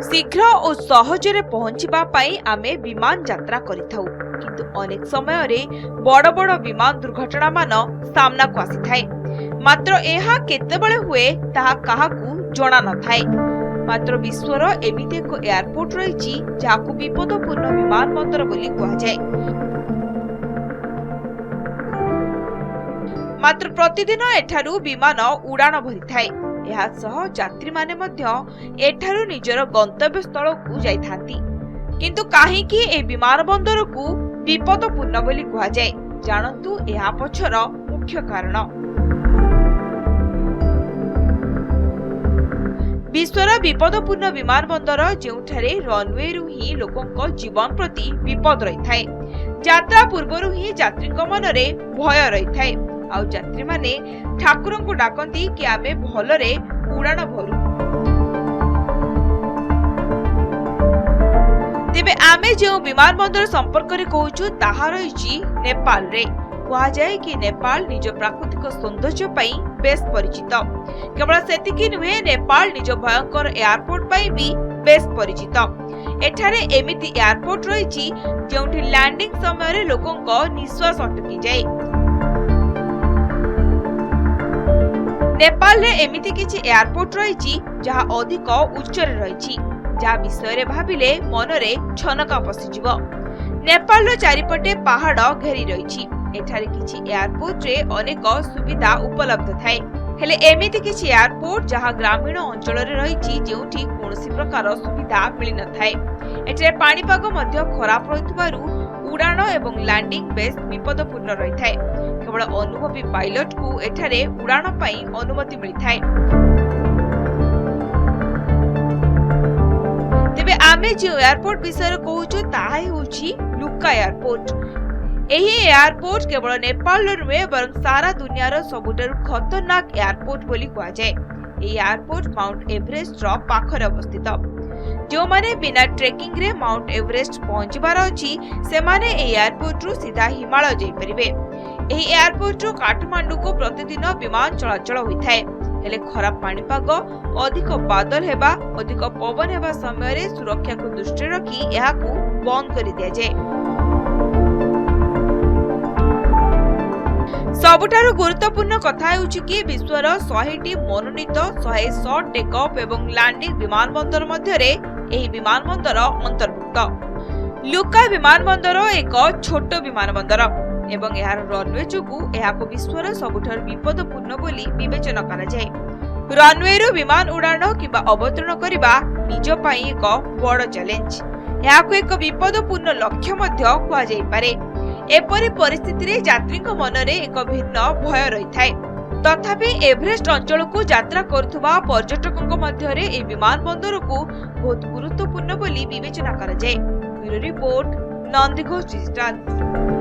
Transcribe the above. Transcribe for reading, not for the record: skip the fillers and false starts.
शीघ्र और सहजरे पहुंचवा पाई आमे विमान यात्रा करिथाउ किंतु अनेक समय रे बड़ बड़ विमान दुर्घटना मान सामना को आसी थाए। मात्र एहा केतेबेले हुए ताहा काहाकू जणा न थाए। मात्र विश्वर एमिति एक एयरपोर्ट रहिछि जाहाकू विपदपूर्ण विमान बंदर बोली कुहा जाय। मात्र प्रतिदिन एठारू विमान उड़ान भरी थाए। यात्री माने मध्य एठारू निजर गंतव्य स्थल को जाइथांती किंतु काहेकि ए विमान बंदर को विपदपूर्ण बोली कुहा जाय जानतु एहा पछर मुख्य कारण। विश्वर विपदपूर्ण विमान बंदर जेउठारे रनवे रु ही लोकंक जीवन प्रति विपद रही थाए। यात्रा पूर्वरु ही यात्री मनरे भय रही थाए आउ यात्री माने ठाकुर को डाकती कि आमे भलरे उड़ान भरू। तेबे आमे जो विमान बंदर संपर्क रे कहूछु ताहा रहिछि नेपाल रे। कहा जाए कि नेपाल निज प्राकृतिक सौंदर्य पई बेस परिचित। केवल सेतिकी नुहे नेपाल निज भयंकर एयरपोर्ट पई भी बेस परिचित। एठारे एमिति एयरपोर्ट रहिछि जेउठी लैंडिंग समय रे लोकंक निश्वास अटकी जाए। नेपाल रे एमिति किछि एयरपोर्ट रहिछि जहा अधिक उच्च रे रहिछि जा विषय रे भाबिले मनरे छनका पसिजिवो। नेपाल रो चारिपटे पहाड़ घेरी रहिछि। एठारे किछि एयरपोर्ट रे अनेक सुविधा उपलब्ध थाए हेले एमिति किछि एयरपोर्ट जहा ग्रामीण अंचल रे रहिछि जेउठी कोनोसी प्रकार सुविधा मिलि न थाए। एठारे पाणीपाग मध्य खराब रहितबारु उड़ान एवं लैंडिंग बेस विपदपूर्ण रही थाए। केवल अनुभवी पायलट को एठारे उड़ान पई अनुमति मिलि थाए। तेबे आमे जे एयरपोर्ट विषय कहूछु ताहा हेउछि लुका एयरपोर्ट। एही एयरपोर्ट केवल नेपाल नुहे बरं सारा दुनियार सबुठारु खतरनाक एयरपोर्ट बोली कुहा जाए। एही एयरपोर्ट माउंट एवरेस्ट रो पाखरे अवस्थित। जो माने बिना ट्रेकिंग रे माउंट एवरेस्ट पहुंचबार अछि से माने ए एयरपोर्ट रु सीधा हिमालय जाई परिबे। एही एयरपोर्ट रु काठमांडू को प्रतिदिन विमान चलाचल होइथाय हेले खराब पाणीपाग अधिक बादल हेबा अधिक पवन हेबा समय रे सुरक्षा को दृष्टि रखी एहाकू बंद करि दिया जाय। सबुठारु गुरुत्वपूर्ण कथा हेउछि कि विश्वर 100टी मनोनीत 100 टेक ऑफ एवं लैंडिंग विमान बंदर मध्य रे एही विमान बंदर अंतर्भुक्त। लुका विमान बंदर एक छोट विमान बंदर एवं यार रनवे जोगु एहाको विश्वर सबुठारु विपदपूर्ण बोली विवेचना करा जाय। रनवे रु विमान उड़ान किबा अवतरण करिबा निज पई एक बड़ चैलेंज। एहाको एक विपदपूर्ण लक्ष्य मध्य कुआ जाय पारे। एपरि परिस्थिति रे यात्री मनरे एक भिन्न भय रही थाए। तथापि एवरेस्ट अंचल को यात्रा करुवा पर्यटकों मध्य रे ए विमान बंदर को बहुत गुरुत्वपूर्ण बोली विवेचना करा जाय। Bureau report Nandighosh digital.